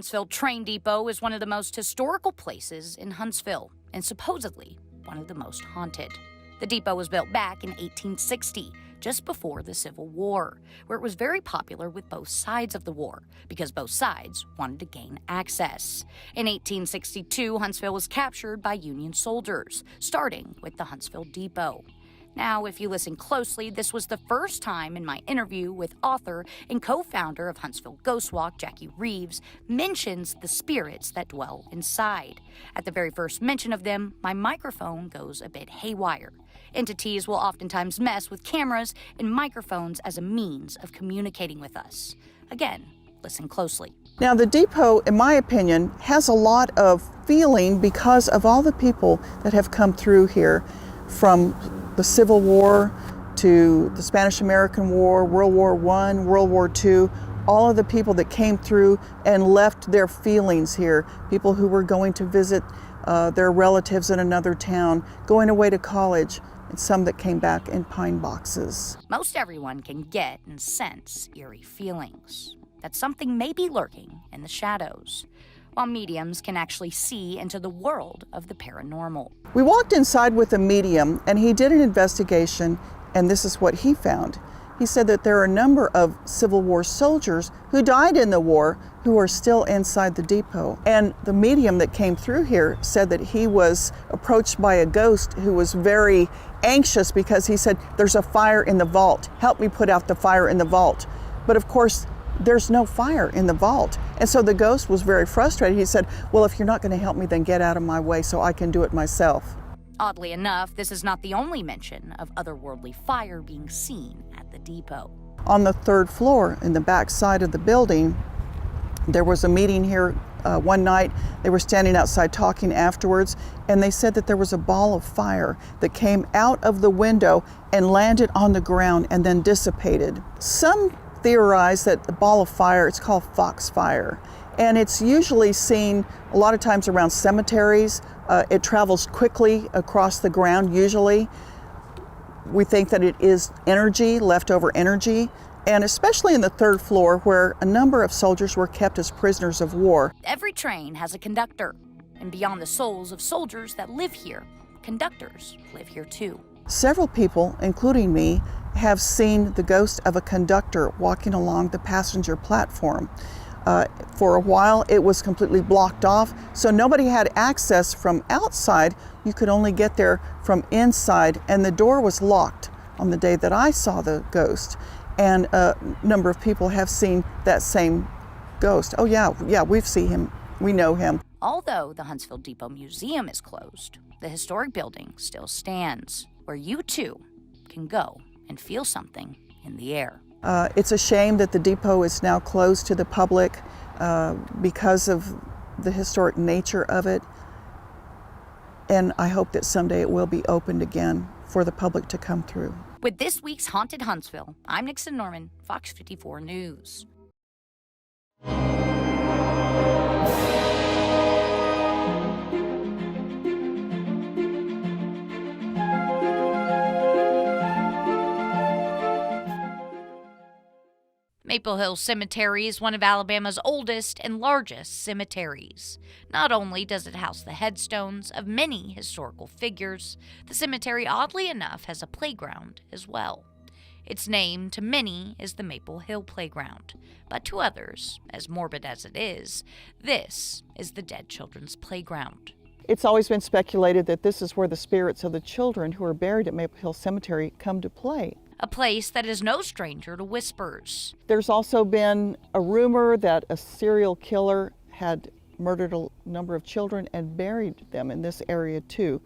Huntsville Train Depot is one of the most historical places in Huntsville and supposedly one of the most haunted. The depot was built back in 1860, just before the Civil War, where it was very popular with both sides of the war because both sides wanted to gain access. In 1862, Huntsville was captured by Union soldiers, starting with the Huntsville Depot. Now, if you listen closely, this was the first time in my interview with author and co-founder of Huntsville Ghost Walk, Jackie Reeves, mentions the spirits that dwell inside. At the very first mention of them, my microphone goes a bit haywire. Entities will oftentimes mess with cameras and microphones as a means of communicating with us. Again, listen closely. Now, the depot, in my opinion, has a lot of feeling because of all the people that have come through here from the Civil War to the Spanish-American War, World War I, World War II, all of the people that came through and left their feelings here, people who were going to visit their relatives in another town, going away to college, and some that came back in pine boxes. Most everyone can get and sense eerie feelings, that something may be lurking in the shadows, while mediums can actually see into the world of the paranormal. We walked inside with a medium, and he did an investigation, and this is what he found. He said that there are a number of Civil War soldiers who died in the war who are still inside the depot. And the medium that came through here said that he was approached by a ghost who was very anxious because he said, "There's a fire in the vault. Help me put out the fire in the vault." But of course, there's no fire in the vault. And so the ghost was very frustrated. He said, "Well, if you're not going to help me, then get out of my way so I can do it myself." Oddly enough, this is not the only mention of otherworldly fire being seen at the depot. On the third floor, in the back side of the building, there was a meeting here one night. They were standing outside talking afterwards, and they said that there was a ball of fire that came out of the window and landed on the ground and then dissipated. Some theorize that the ball of fire, it's called foxfire, and it's usually seen a lot of times around cemeteries. It travels quickly across the ground usually. We think that it is energy, leftover energy, and especially in the third floor where a number of soldiers were kept as prisoners of war. Every train has a conductor, and beyond the souls of soldiers that live here, conductors live here too. Several people, including me, have seen the ghost of a conductor walking along the passenger platform. For a while, it was completely blocked off, so nobody had access from outside. You could only get there from inside, and the door was locked on the day that I saw the ghost. And a number of people have seen that same ghost. Oh yeah, we've seen him. We know him. Although the Huntsville Depot Museum is closed, the historic building still stands, where you too can go and feel something in the air. It's a shame that the depot is now closed to the public because of the historic nature of it. And I hope that someday it will be opened again for the public to come through. With this week's Haunted Huntsville, I'm Nixon Norman, Fox 54 News. Maple Hill Cemetery is one of Alabama's oldest and largest cemeteries. Not only does it house the headstones of many historical figures, the cemetery, oddly enough, has a playground as well. Its name to many is the Maple Hill Playground, but to others, as morbid as it is, this is the Dead Children's Playground. It's always been speculated that this is where the spirits of the children who are buried at Maple Hill Cemetery come to play. A place that is no stranger to whispers. There's also been a rumor that a serial killer had murdered a number of children and buried them in this area too.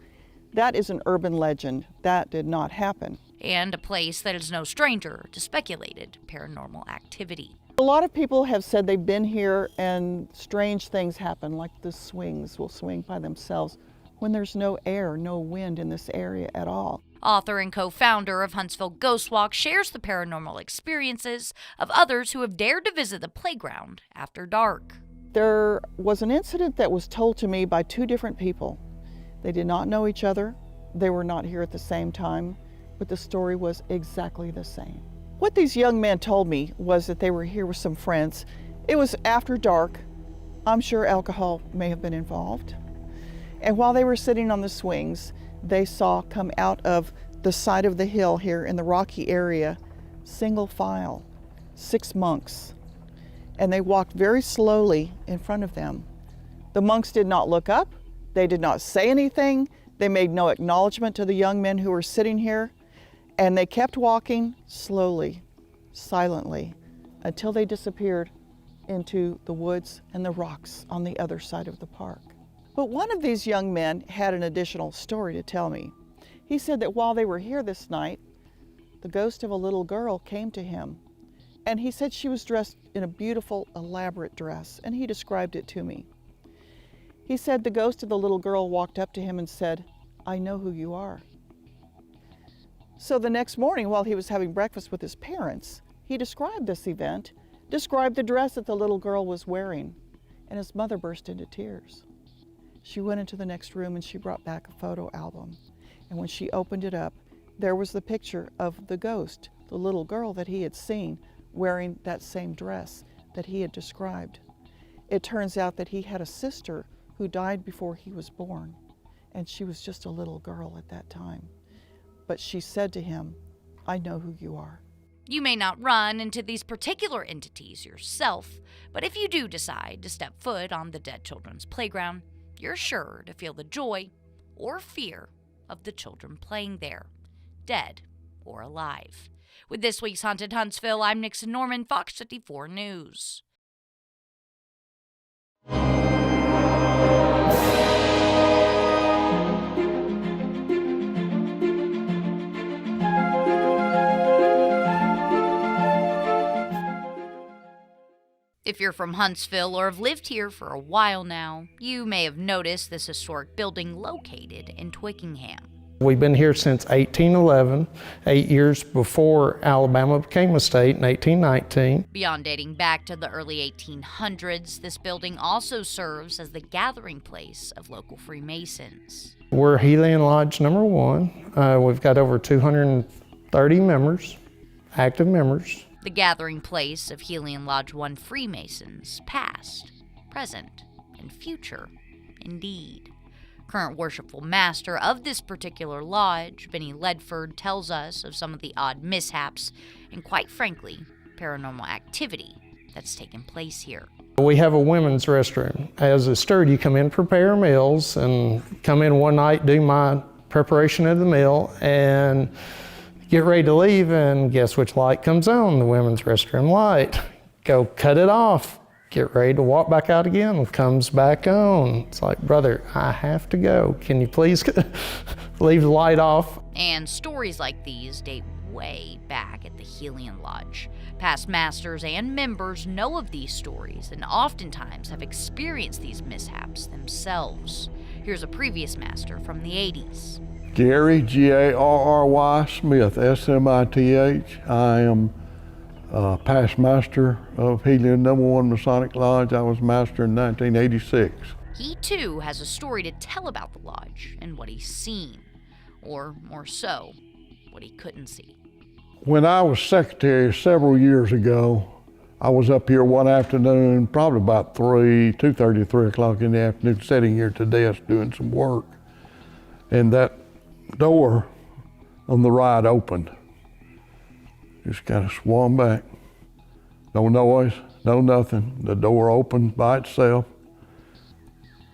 That is an urban legend. That did not happen. And a place that is no stranger to speculated paranormal activity. A lot of people have said they've been here and strange things happen, like the swings will swing by themselves when there's no air, no wind in this area at all. Author and co-founder of Huntsville Ghost Walk shares the paranormal experiences of others who have dared to visit the playground after dark. There was an incident that was told to me by two different people. They did not know each other. They were not here at the same time, but the story was exactly the same. What these young men told me was that they were here with some friends. It was after dark, I'm sure alcohol may have been involved. And while they were sitting on the swings, they saw come out of the side of the hill here in the rocky area, single file, 6 monks. And they walked very slowly in front of them. The monks did not look up. They did not say anything. They made no acknowledgement to the young men who were sitting here. And they kept walking slowly, silently, until they disappeared into the woods and the rocks on the other side of the park. But one of these young men had an additional story to tell me. He said that while they were here this night, the ghost of a little girl came to him. And he said she was dressed in a beautiful, elaborate dress, and he described it to me. He said the ghost of the little girl walked up to him and said, "I know who you are." So the next morning, while he was having breakfast with his parents, he described this event, described the dress that the little girl was wearing, and his mother burst into tears. She went into the next room and she brought back a photo album. And when she opened it up, there was the picture of the ghost, the little girl that he had seen, wearing that same dress that he had described. It turns out that he had a sister who died before he was born, and she was just a little girl at that time. But she said to him, "I know who you are." You may not run into these particular entities yourself, but if you do decide to step foot on the dead children's playground, you're sure to feel the joy or fear of the children playing there, dead or alive. With this week's Haunted Huntsville, I'm Nixon Norman, Fox 54 News. If you're from Huntsville or have lived here for a while now, you may have noticed this historic building located in Twickenham. We've been here since 1811, 8 years before Alabama became a state in 1819. Beyond dating back to the early 1800s, this building also serves as the gathering place of local Freemasons. We're Helion Lodge number 1. We've got over 230 members, active members. The gathering place of Helion Lodge 1 Freemasons, past, present, and future, indeed. Current worshipful master of this particular lodge, Benny Ledford, tells us of some of the odd mishaps and, quite frankly, paranormal activity that's taken place here. We have a women's restroom. As a steward, you come in, prepare meals, and come in one night, do my preparation of the meal, and get ready to leave, and guess which light comes on? The women's restroom light. Go cut it off. Get ready to walk back out again, comes back on. It's like, brother, I have to go. Can you please leave the light off? And stories like these date way back at the Helion Lodge. Past masters and members know of these stories and oftentimes have experienced these mishaps themselves. Here's a previous master from the 80s. Gary, Garry Smith, S-M-I-T-H. I am past master of Helion number 1 Masonic Lodge. I was master in 1986. He too has a story to tell about the lodge and what he's seen, or more so, what he couldn't see. When I was secretary several years ago, I was up here one afternoon, probably about 2:30, 3 o'clock in the afternoon, sitting here at the desk doing some work. And that door on the right opened. Just kind of swung back. No noise, no nothing. The door opened by itself.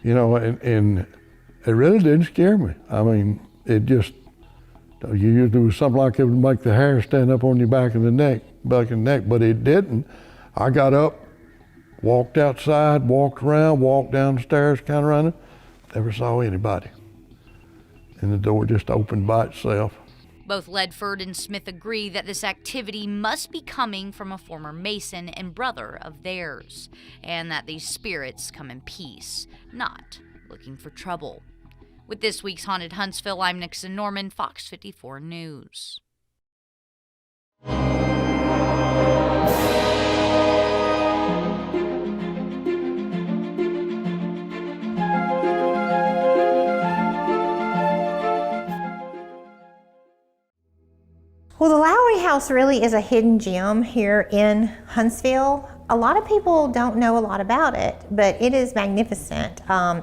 You know, and it really didn't scare me. I mean, it just, you used to do something like it would make the hair stand up on your back of the neck, but it didn't. I got up, walked outside, walked around, walked down the stairs, kind of running. Never saw anybody. And the door just opened by itself. Both Ledford and Smith agree that this activity must be coming from a former Mason and brother of theirs, and that these spirits come in peace, not looking for trouble. With this week's Haunted Huntsville, I'm Nixon Norman, Fox 54 News. Well, the Lowry house really is a hidden gem here in Huntsville. A lot of people don't know a lot about it, but it is magnificent.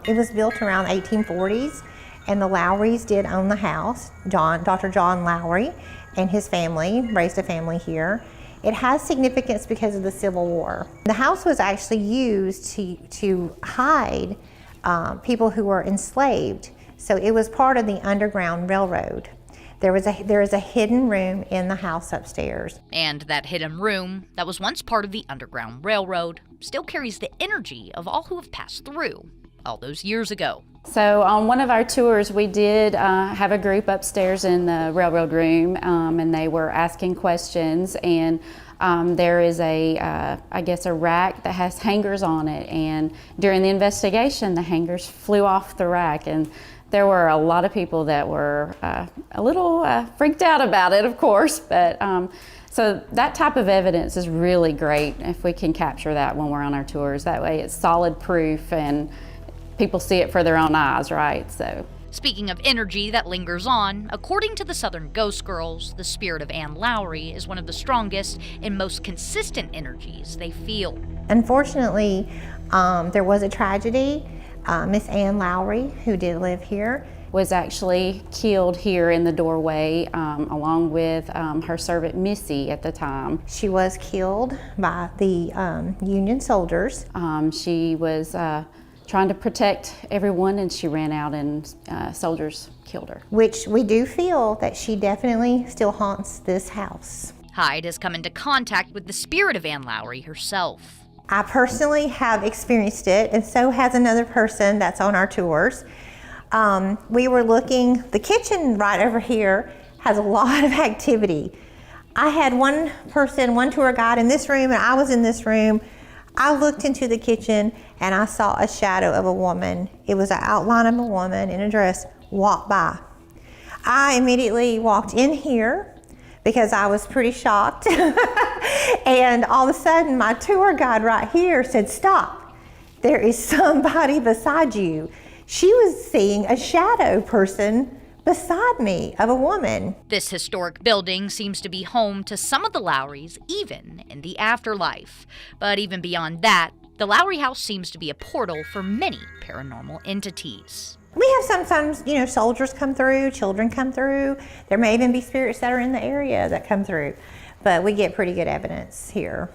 It was built around 1840s, and the Lowrys did own the house. Dr. John Lowry and his family raised a family here. It has significance because of the Civil War. The house was actually used to hide people who were enslaved. So it was part of the Underground Railroad. There is a hidden room in the house upstairs. And that hidden room that was once part of the Underground Railroad still carries the energy of all who have passed through all those years ago. So on one of our tours, we did have a group upstairs in the railroad room, and they were asking questions. And there is I guess a rack that has hangers on it. And during the investigation, the hangers flew off the rack, and there were a lot of people that were a little freaked out about it, of course. But so that type of evidence is really great if we can capture that when we're on our tours. That way, it's solid proof and people see it for their own eyes, right? So. Speaking of energy that lingers on, according to the Southern Ghost Girls, the spirit of Ann Lowry is one of the strongest and most consistent energies they feel. Unfortunately, there was a tragedy. Miss Ann Lowry, who did live here, was actually killed here in the doorway along with her servant Missy at the time. She was killed by the Union soldiers. She was trying to protect everyone, and she ran out and soldiers killed her. Which we do feel that she definitely still haunts this house. Hyde has come into contact with the spirit of Ann Lowry herself. I personally have experienced it, and so has another person that's on our tours. We were looking, the kitchen right over here has a lot of activity. I had one tour guide in this room, and I was in this room. I looked into the kitchen and I saw a shadow of a woman. It was an outline of a woman in a dress walk by. I immediately walked in here because I was pretty shocked. And all of a sudden my tour guide right here said, "Stop, there is somebody beside you." She was seeing a shadow person beside me of a woman. This historic building seems to be home to some of the Lowrys, even in the afterlife. But even beyond that, the Lowry house seems to be a portal for many paranormal entities. We have sometimes, soldiers come through, children come through. There may even be spirits that are in the area that come through. But we get pretty good evidence here.